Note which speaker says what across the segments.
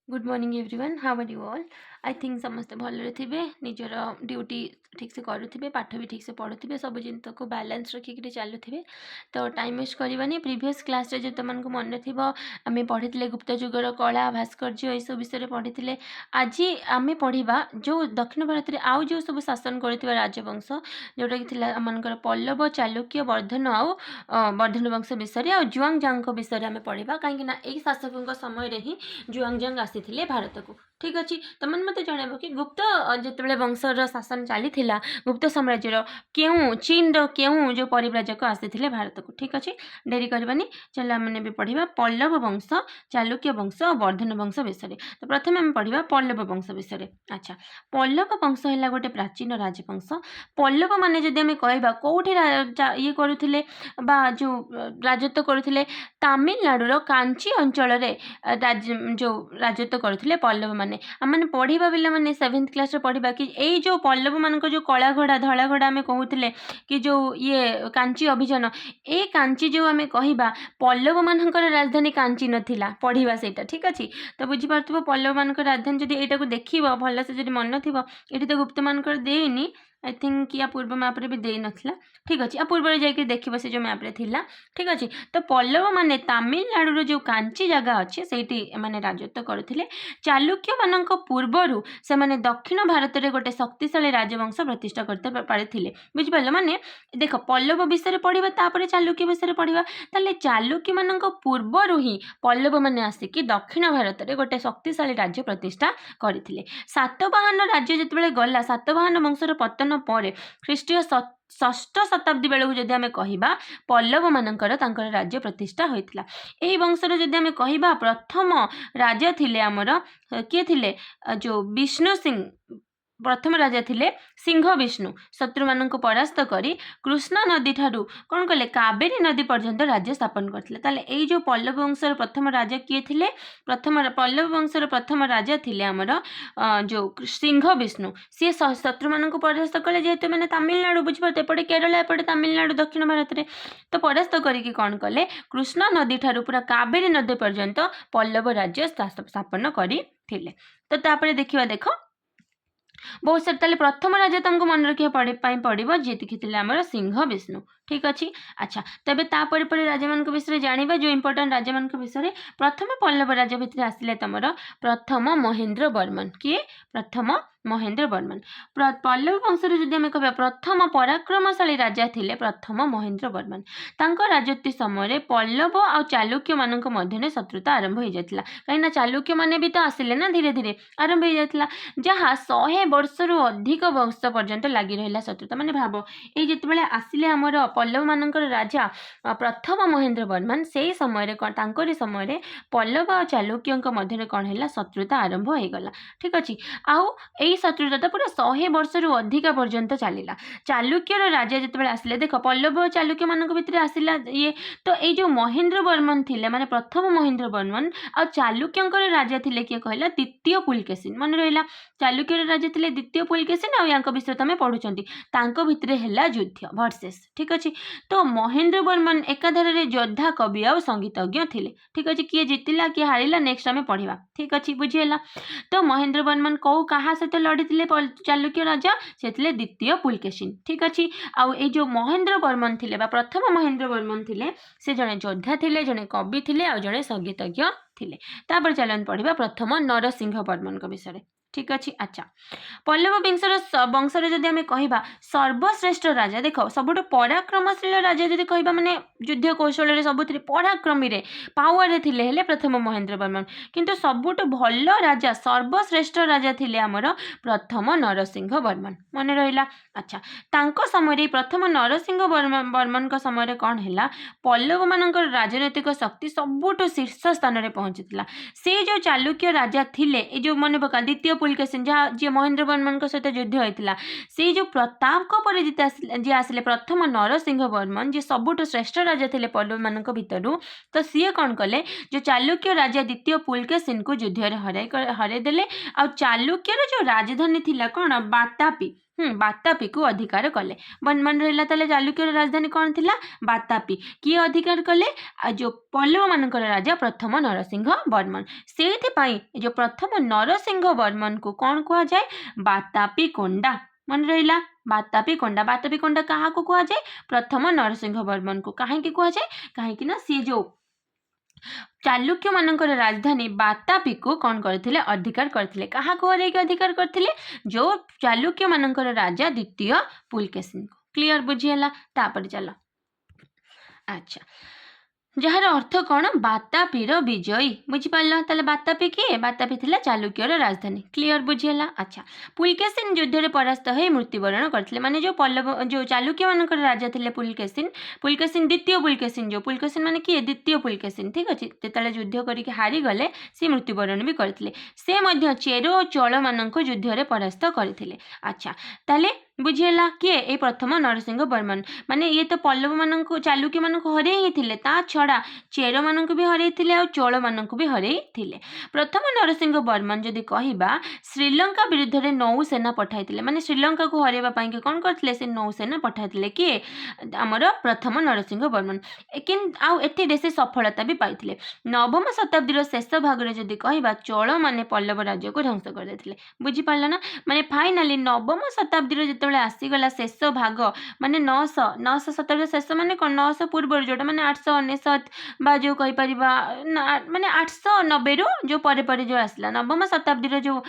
Speaker 1: Good morning everyone, how are you all. I think समस्ते भलरे थे, निजर ड्यूटी ठीक से करुवे, पाठ भी ठीक से पढ़ुवे, सब जिन को बैलेंस रखिक चलुवे। तो टाइम वेस्ट करवानी। प्रीवियस क्लास जो तुमको मन थी आम पढ़ी गुप्त जुगर कला भास्कर्य ये सब विषय पढ़ी। आज आम पढ़ा जो दक्षिण भारत में आउ जो सब शासन कर राजवंश जोटा कि आमर पल्लव, चालुक्य, वर्धन आउ वर्धन वंश विषय आ जुआंग विषय आम पढ़ा कहीं शासकों समय ही जुआंग आसी भारत को। ठीक अच्छे तुम मत जन कि गुप्त जिते वंशर शासन चली गुप्त साम्राज्यर क्यों चीन क्यों जो परिव्राजक आसी भारत को। ठीक अच्छे डेरी करवानी, चलो मैंने भी पढ़ा पल्लव वंश, चालुक्य वंश और वर्धन वंश विषय। तो प्रथम आम पढ़ा पल्लव वंश विषय। अच्छा, पल्लव वंश है गोटे प्राचीन राजवंश। पल्लव माने जदि आम कह कौटी ये करुले जो राजत्व करुले तमिलनाडुर कांची अंचल जो राजत्व करथिले पल्लव माने। आम पढ़ा पिला माने 7th क्लास पढ़ा कि यही जो पल्लव मान जो कला घोड़ा धला घोड़ा आम कहते कि जो ये कांची अभियान, ए कांची जो आम कह पल्लव मान राजधानी कांची नथिला पढ़ा से। ठीक अच्छे तो बुझीपार पल्लव मान राजधानी जब यहाँ देख भल से जब मन थी ये तो गुप्त मान देनी। आई थिंक या पूर्व मैप्रे भी दे नथिला। ठीक अच्छे आ पूर्व जाकि देखिए से जो मैप्रे थिला। ठीक अच्छे तो पल्लव माने तमिलनाडुर जो कांची जगह अच्छे से माने राजत्व करथिले। चालुक्य मान पूर्वर से माने दक्षिण भारत में गोटे शक्तिशाली राजवंश प्रतिष्ठा करते पारिथिले। बुझिपार माने देख पल्लव विषय पढ़ा तापर चालुक्य विषय पढ़ा। ताले चालुक्य मान पूर्वर ही पल्लव माने आसिकी दक्षिण भारत में गोटे शक्तिशाली राज्य प्रतिष्ठा करथिले। सातवाहन राज्य जितेबाला गला, सातवाहन वंशर पतन पर ख्रीष्टीय 6ठ शताब्दी बेलू जदि आम कह पल्लव मानकर राज्य प्रतिष्ठा होता। यही वंशर जदि आम कह प्रथम राजा थिले आमर किए थिले जो विष्णु सिंह प्रथम राजा थिले सिंह विष्णु शत्रु मान परास्त करी कृष्ण नदी ठारू कौन कले कावेरी नदी पर्यंत राज्य स्थापन करते। ताले यही जो पल्लव वंशर प्रथम राजा किए थिले, प्रथम पल्लव वंशर प्रथम राजा थिले आमर जो सिंह विष्णु, सी शत्रु मान परास्त कले जेहेतु मैंने तमिलनाडु बुझीपार एपटे केरला एपटे तमिलनाडु दक्षिण भारत में। तो परास्त करके कौन कले कृष्ण नदी ठारू पूरा कावेरी नदी पर्यंत पल्लव राज्य स्थापन करथिले। तो तापरे देखिबा देखो बहुत सारे ताले प्रथम राजा तुमको मन रखा पड़ो जी थे आमर सिंह विष्णु। ठीक अच्छे अच्छा तेज तापर राजा मान विषय जाना जो इंपोर्टां राजा मान विषय। प्रथम पल्लव राजा भितर आसिले तुम प्रथम महेंद्र वर्मन। किए प्रथम महेंद्र वर्मन। पल्लव वंशर जदि आम कह प्रथम पराक्रमशाली राजा थिले प्रथम महेंद्र वर्मन। तांको राजत्व समय पल्लव आ चालुक्य मान मध्य शत्रुता आरंभ हो जाता। कहीं चालुक्य माने भी तो आसिले ना धीरे धीरे आरंभ हो जाता, जहाँ 100 वर्षर अधिक वर्ष पर्यंत लगी रहा शत्रुता। माने भाव ये जितेबाला आसिले आमर पल्लव मान राजा प्रथम महेंद्र वर्मन से समय समय पल्लव और चालुक्यों मध्य कौन है शत्रुता आरंभ हो गला। ठीक अच्छे आउ यही शत्रुता तो पूरा 100 वर्षर अधिक पर्यंत चलला। चालुक्यर राजा जितेबाला आसिले देख पल्लव और चालुक्य मान भितर आसिला ये तो ये जो महेंद्र वर्मन थिले माने प्रथम महेंद्र वर्मन आ चालुक्यंकर राजा थिले किए कहला द्वितीय पुलकेशिन। मन रहा चालुक्यर राजा थिले द्वितीय पुलकेशिन आ विषय तुम पढ़ुचंती तांको भितरे हैला युद्ध वर्सेस। ठीक अच्छे तो महेंद्र वर्मन एकाधार योद्धा कवि आ संगीतज्ञ थिले। ठीक अच्छे किए जीतिला किए हारिला नेक्स्ट आम पढ़ा। ठीक अच्छे बुझीगला। तो महेंद्र वर्मन कौ क्या सहित लड़ी चालुक्य राजा से द्वितीय पुलकेशिन। ठीक अच्छे आउ ए जो महेंद्र वर्मन थिले प्रथम महेंद्र वर्मन थिले से जड़े योद्धा थिले, जड़े कवि थिले आ जड़े संगीतज्ञ थिले। तापर चलन पढ़ा प्रथम नरसिंह वर्मन विषय। ठीक अच्छे अच्छा पल्लव वंशर जदि आम कह सर्वश्रेष्ठ राजा देख सब पराक्रमशील राजा जदि कह माने युद्ध कौशल सब पराक्रमी पावर थिले हेले प्रथम महेंद्र वर्मन, किंतु सबुठ भल राजा सर्वश्रेष्ठ राजा थिले आमर प्रथम नरसिंह वर्मन। मन रहा अच्छा तांको समय प्रथम नरसिंह वर्मन समय कौन है पल्लव मान राजनैतिक शक्ति सबुठ शीर्ष स्थान में पहुंचीला। से जो चालुक्य राजा थिले जो मन पका द्वितीय पुलकेशिन जहाँ जी महेंद्र वर्मन सहित युद्ध होता से जो प्रताप पर जी आसिले प्रथम नरसिंह वर्मन जी सबुठ श्रेष्ठ राजा थिले पल्लव मान भितर। तो सी कौन कले जो चालुक्य राजा द्वितीय पुलकेशिन को युद्ध हरई देले आ चालुक्यर जो राजधानी थिला कौन बातापी बातापी को अधिकार कले। मन रहा ताले चालुक्यर राजधानी कौन थिला बातापी। किए अधिकार कले जो पल्लव मानकर राजा प्रथम नरसिंह वर्मन। से जो प्रथम नरसिंह वर्मन को कौन कह जाए बातापी कोंडा। मन रहा बातापी कोंडा। बातापी कोंडा क्या कह जाए प्रथम नरसिंह वर्मन को कहीं कह जाए कहीं सी जो चालुक्य मानकर राजधानी बातापी को कौन करथिले अधिकार करथिले। कहा को अधिकार करथिले जो चालुक्य मानकर राजा द्वितीय पुलकेशिन को। क्लियर बुझीला तापर चलो। अच्छा जार अर्थ कौन बातापीर विजयी बुझिपाल। ताले बातापी किए बातापी थिला चालुक्यर राजधानी। क्लियर बुझीला। अच्छा पुलकेशिन युद्ध में परास्त हो मृत्युवरण करथिले। माने जो पल्लव जो चालुक्य मानकर राजा थिले पुलकेशिन द्वितीय पुलकेशिन जो पुलकेशिन माने किए द्वितीय पुलकेशिन ठीक अच्छे जेतेबेले युद्ध करके हारी गले सी मृत्युवरण भी करथिले। से मध्य चेरो और चोल मानक युद्ध में परास्त करथिले। अच्छा ताले बुझीला किए ए प्रथम नरसिंह वर्मन माने ये तो पल्लव मानक चालुक्य मानक हरे ही थिले ता छड़ा चेर मानक भी हरे थिले और चोल मानक भी हरे थिले। प्रथम नरसिंह वर्मन जदि कहिबा श्रीलंका विरुद्ध रे नौसेना पठाइथिले। माने श्रीलंका को हरेबा पई के कोन करथिले से नौसेना पठाइथिले किए हमर प्रथम नरसिंह वर्मन। लेकिन आउ एते देशे सफलता भी पाइथिले। नवम शताब्दी शेष भाग रे जदि कहिबा चोल माने पल्लव राज्य को ध्वंस कर देथिले। बुझी पारला ना माने फाइनली नवम शताब्दी रे जेतेबेले आसीगला शेष भाग माने 900 शताब्दी शेष माने कोन 900 पूर्व जोटा माने 899 बा जो कहि परिबा माने 890 रो जो परे परे जो आसला नवम शताब्दी रो जो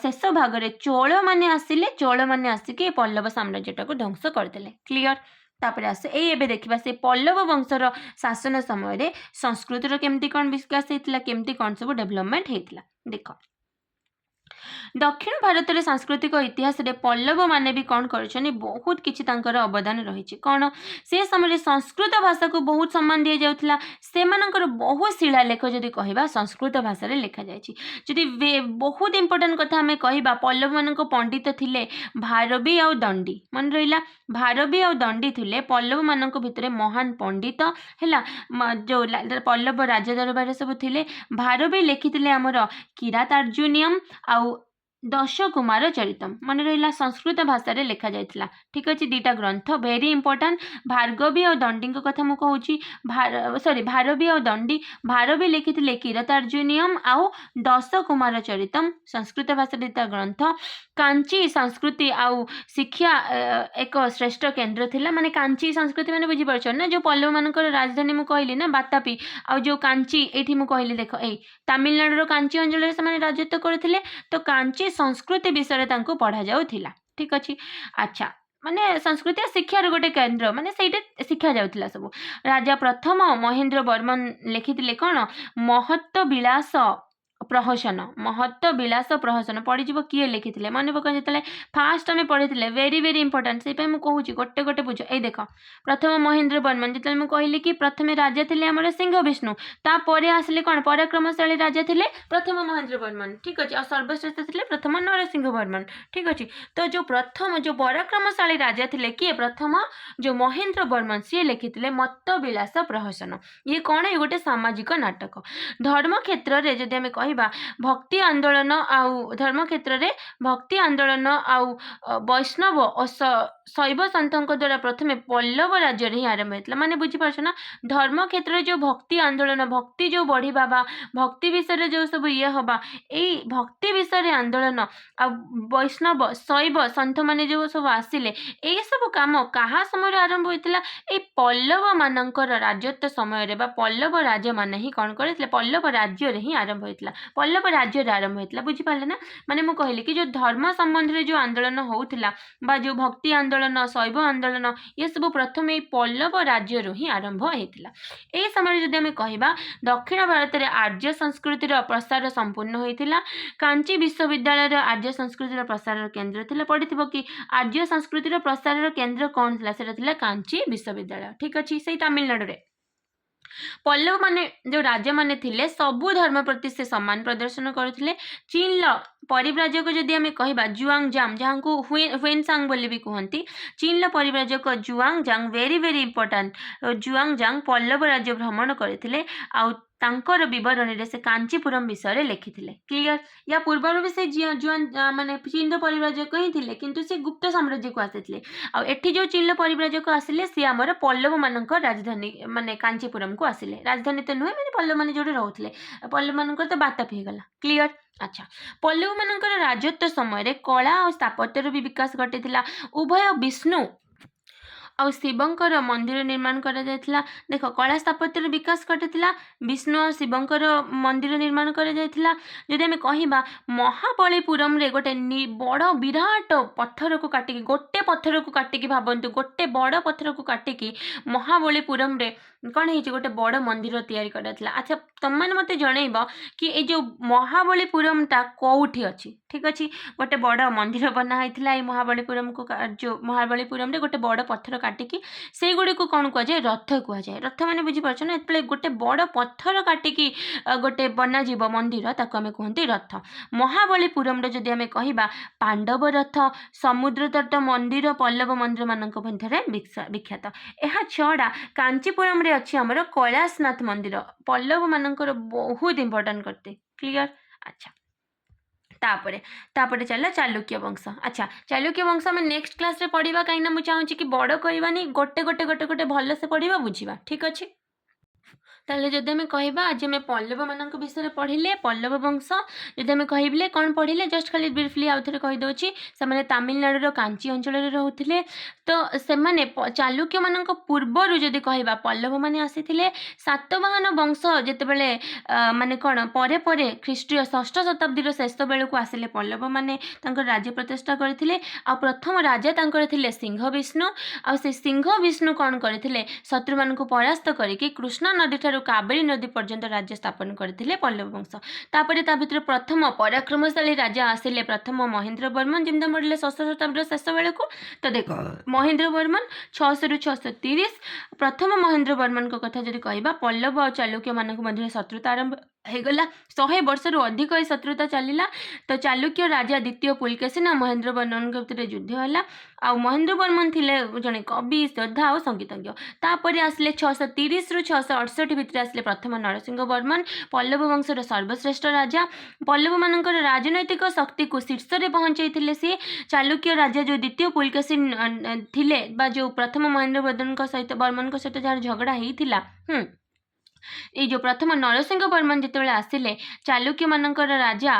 Speaker 1: शेष भाग रे चोल माने आसिले। चोल माने आसिके पल्लव साम्राज्यटा को ध्वंस करदेले। क्लियर तापर आसे एबे देखिबा से पल्लव वंशर शासन समय रे संस्कृतिर केमती कोन विकास हेतिला केमती कोन सब डेवलपमेंट हेतिला। देखो दक्षिण भारत रे सांस्कृतिक इतिहास रे पल्लव माने भी कौन करछनी बहुत किछि तांकर अवदान रहिछि। कौन से समय संस्कृत भाषा को बहुत सम्मान दिया जाउथला। से मानकर बहुत शिलालेख जदि कहिबा संस्कृत भाषा रे लिखा जायछि। जदि बहुत इंपोर्टेंट कथा हमें कहिबा पल्लव मानक पंडित थिले भारबी और दंडी। मन रहिला भारबी और दंडी थिले पल्लव मानक भितरे महान पंडित हैला जो पल्लव राजा दरबार सब थिले। भारबी लिखिथिले हमर किरातार्जुनियम आउ दश कुमार चरितम। मन रहा संस्कृत भाषा रे लिखा जाइथिला। ठीक अच्छे दीटा ग्रंथ वेरी इंपोर्टेंट भार्गवी और दंडी कथा मु कहूची सॉरी भारबी और दंडी। भारबी लिखिथिले किरातार्जुनियम आउ दश कुमार चरितम संस्कृत भाषा दीटा ग्रंथ। कांची संस्कृति आउ शिक्षा एक श्रेष्ठ केन्द्र थिला। माने कांची संस्कृति माने बुझी परछ ना जो पल्लव मानकर राजधानी मु कहली ना बातापी आउ जो कांची एठी मु कहली देख ए तमिलनाडु रो कांची अंचल रे से राजत्व करथिले। तो कांची संस्कृति विषय तांको पढ़ा जाउथिला। ठीक अछि। अच्छा माने संस्कृति शिक्षार गोटे केन्द्र माने सेटा शिक्षा जाउथिला सब। राजा प्रथम महेंद्र वर्मन लिखिथिले कोन महत्व विलास प्रहसन। महत्व विलास प्रहसन पढ़ीजिव किए लिखिथिले मन पक जेतले फास्ट आमे पढ़िथिले वेरी वेरी इंपोर्टेंट से मु कहूची गोटे गोटे बुझ। ए देख प्रथम महेंद्र वर्मन जेतले मु कहली कि प्रथमे राजा थिले हमर सिंह विष्णु ता परे आसले कोन पराक्रमशाली राजा थिले प्रथम महेंद्र वर्मन। ठीक अछि। और सर्वश्रेष्ठ थिले प्रथम नरसिंह वर्मन। ठीक अछि। तो जो प्रथम जो पराक्रमशाली राजा थिले किए प्रथम जो महेंद्र वर्मन सी लिखिथिले महत्व विलास प्रहसन। ये कोन ये गोटे सामाजिक नाटक। धर्म क्षेत्र रे जदि हमें भक्ति आंदोलन आउ धर्म क्षेत्र रे भक्ति आंदोलन आउ वैष्णव और शैव संतों द्वारा प्रथमे पल्लव राज्य रे आरंभ होइतला। माने बुझी पारछ ना धर्म क्षेत्र रे जो भक्ति आंदोलन भक्ति जो बढ़ी बाबा भक्ति विषय रे जो सब ये हबा ए भक्ति विषय रे आंदोलन आ वैष्णव शैव संत माने जो सब आसिले ए सब काम कहा समय रे आरंभ होइतला ए पल्लव मानकर राजत्व समय रे बा पल्लव राजा माने ही कोन करथिले पल्लव राज्य रे ही आरंभ होइतला। पल्लव राज्य रे आरंभ होइतला। बुझी पाले ना माने मु कहली कि जो धर्म संबंध रे जो आंदोलन होउतला बा जो भक्ति आंदोलन शैव आंदोलन ये सब प्रथम ए पल्लव राज्य रो ही आरंभ होइतला। ए समय जदि हमें कहिबा दक्षिण भारत रे आर्य संस्कृति रो प्रसार संपूर्ण होइतला। कांची विश्वविद्यालय रो आर्य संस्कृति रो प्रसार केंद्र थिला। पढिथिबो कि आर्य संस्कृति रो प्रसार रो केंद्र कोन थिला सेटा थिला कांची विश्वविद्यालय। ठीक अछि। सेई तमिलनाडु रे पल्लव माने जो राजा माने थिले सबु धर्म प्रति से सम्मान प्रदर्शन करथिले। चीन परिव्राजक जदि हमें कहिबा जुआंगजांग जहां को हुएनसांग बोली भी कहंती चीन परिव्राजक जुआंगजांग वेरी वेरी इंपोर्टेंट जुआंगजांग पल्लव राज्य भ्रमण करथिले। आ तांकर विवरणी रे से कांचीपुरम विषय लिखिथिले क्लियर या पूर्व भी से माने चीन परिव्राजक ही थिले किंतु से गुप्त साम्राज्य को आसीथिले आ एठी जो चीन परिव्राजक आसिले सी हमर पल्लव मानक राजधानी माने कांचीपुरम को आसिले राजधानी तो नुहे माने पल्लव माने जोडे रहउथिले पल्लव मानक तो बाता हे गला क्लियर अच्छा पल्लव मानकर राजत्व समय रे कला और स्थापत्यर भी विकास घटिथिला उभय विष्णु आउ शिवंकर मंदिर निर्माण करा जायथिला देख कला स्थापत्यर विकास घटिथिला विष्णु और शिवंकर मंदिर निर्माण करा जायथिला जदि हमें कहिबा महाबलीपुरम रे गोटे बड़ विराट पत्थर को काटिकी गोटे पत्थर को काटिकी भाबंतु गोटे बड़ पत्थर को काटिकी महाबलीपुरम रे कौन है गोटे बड़ मंदिर तैयारी कराइथिला अच्छा तुम मैंने मत जनइब कि ये जो महाबलीपुरम टा कौटी अच्छी ठीक अच्छे गोटे बड़ मंदिर बना होता है महाबलीपुरम को जो महाबलीपुरम रे गोटे बड़ पत्थर काटिकी से गुड़ी को कौन कहुए रथ कहुए रथ मैंने बुझीपार ना ये गोटे बड़ पत्थर काटिकी गोटे बनाजीव मंदिर ताको आमे कहते रथ महाबलीपुरम रे जदि आमे कहिबा पांडव रथ समुद्र तट मंदिर पल्लव मंदिर मानक मध्य विख्यात यह छड़ा कांचीपुरम रे अच्छी आमर कैलाशनाथ मंदिर पल्लव मानकर बहुत इंपोर्टेंट करते क्लियर अच्छा तापरे चल चालुक्य वंश अच्छा चालुक्य वंश आम नेक्स्ट क्लास रे पढ़ा कहीं मुझे चाहूँगी कि बड़ करवानी गोटे गोटे गोटे गोटे भल से पढ़ा बुझा ठीक अच्छे ताले जदि आम कहवा आज आम पल्लव मान विषय पढ़िले पल्लव वंश जदि आम कहले कौन पढ़िले जस्ट खाली ब्रीफली आउ थे कहीदे से तमिलनाडु कांची अंचल रोते तो से चालुक्य मान पूर्वर जदि कहवा पल्लव मैंने आसी सातवाहन वंश जितेबले माने कौन परे परे ख्रीष्टीय षष्ठ शताब्दी शेष बेलू आसिले पल्लव मैंने राज्य प्रतिष्ठा करते प्रथम राजा थे सिंह विष्णु से सिंह विष्णु कौन करते शत्रु मान परास्त करके कृष्णा नदी ठारू कावेरी नदी पर्यंत राज्य स्थापन करते पल्लव वंश तापर ता भीतर प्रथम पराक्रमशाली राजा आसिले प्रथम महेंद्र वर्मन जमी पढ़े षष्ठ शताब्दी शेष बेलू तो देख महेंद्र वर्मन 600 ରୁ 630 प्रथम महेंद्र वर्मन को कथा जदि कहबा पल्लव और चालुक्य मानक मध्य शत्रुता आरंभ होगला 100 वर्ष रु अधिक शत्रुता चलला तो चालुक्य राजा द्वितीय पुलकेशिन और महेंद्र वर्मन के भितर युद्ध है आ महेंद्र वर्मन थिले जने कवि श्रद्धा और संगीतज्ञ तापर आसिले 630 ରୁ 668 भितर आसिले प्रथम नरसिंह वर्मन पल्लव वंशर सर्वश्रेष्ठ राजा पल्लव मानकर राजनैतिक शक्ति को शीर्ष रे पहुंचाई सी चालुक्य राजा जो द्वितीय पुलकेशिन थिले बा जो प्रथम महेंद्र वर्मन सहित जार झगड़ा होता ये जो प्रथम नरसिंह वर्मन जिते आसिले चालुक्य मानकर राजा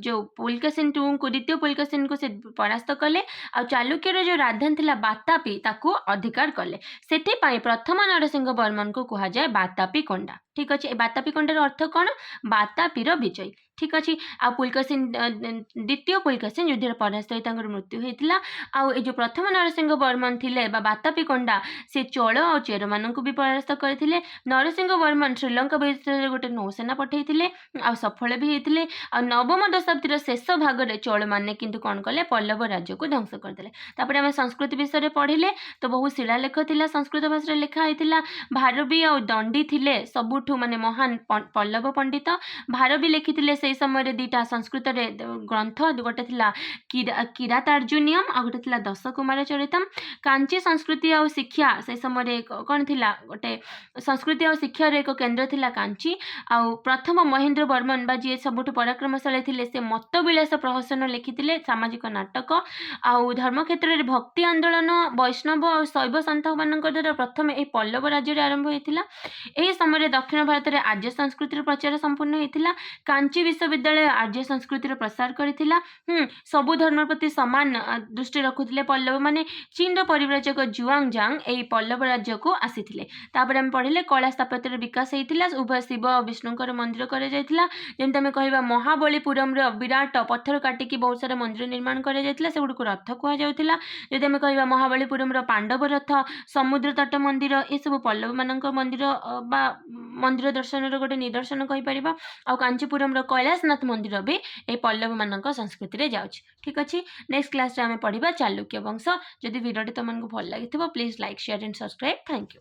Speaker 1: जो पुलकेशिन को द्वितीय पुलकेशिन को से परास्त कले आ चालुक्यर जो राजधानी थिला बातापी ताकू अधिकार कले सेथिपाई प्रथम नरसिंह वर्मन को कहा जाए बातापी कोंडा ठीक अच्छे बातापी कोंडार अर्थ कौन बातापीर विजय ठीक अच्छे आ पुलकेशिन द्वितीय पुलकेशिन युद्ध परास्त हो मृत्यु होता आउ जो प्रथम नरसिंह वर्मन थिले बातापी कोंडा से चोल और चेर मान भी परास्त करते नरसिंह वर्मन श्रीलंका विषय गोटे नौसेना पठे आ सफल भी होते आ नवम दशाब्दी शेष भाग में चोल मैंने किंतु कौन कले पल्लव राज्य को ध्वंस करदे तापर आम संस्कृत विषय पढ़िले तो बहुत शिलालेख थिला संस्कृत भाषा लिखा होता भारवी और दंडी थिले सबुठू माने महान पल्लव पंडित भारवी लिखिथिले से समय दुईटा संस्कृत ग्रंथ गोटे थिला किरातार्जुनियम आ गोटे थिला दश कुमार चरितम कांची संस्कृति और शिक्षा से समय कौन थिला गोटे संस्कृति और शिक्षा एक केन्द्र थिला कांची आउ प्रथम महेंद्र वर्मन बा जी सबुठ पराक्रमशाली थिले से मतविलास प्रहसन लिखिथिले सामाजिक नाटक आउ धर्म क्षेत्र में भक्ति आंदोलन वैष्णव और शैव सन्थ मान द्वारा प्रथम यह पल्लव राज्य आरंभ होता यह समय दक्षिण भारत में आर्य संस्कृतिर प्रचार संपूर्ण होता कांची विश्वविद्यालय आर्य संस्कृतिर प्रसार करथिला सबु धर्म प्रति समान दृष्टि रखुथिले पल्लव माने चीन परिव्राजक जुआंग जांग यही पल्लव राज्य को आसीथिले तापर हम पढ़िले कला स्थापत्यर विकास होता उभय शिव और विष्णुकर मंदिर कर जमी आम कह महाबलीपुरम विराट पत्थर काटिकी बहुत सारा मंदिर निर्माण कर सेगुड़ रथ कहला जदि आम कह महाबलीपुरम पांडव रथ समुद्र तट मंदिर ये सब पल्लव मान मंदिर बा मंदिर दर्शन गोटे निदर्शन कहीपर आ कांचीपुरम कैलाशनाथ मंदिर भी ये पल्लव मान संस्कृति में जाऊँ ठीक अच्छे नेक्स्ट क्लास आम पढ़ा चालुक्य वंश जदि वीडियो तुमको भल लगी please like share and subscribe thank you.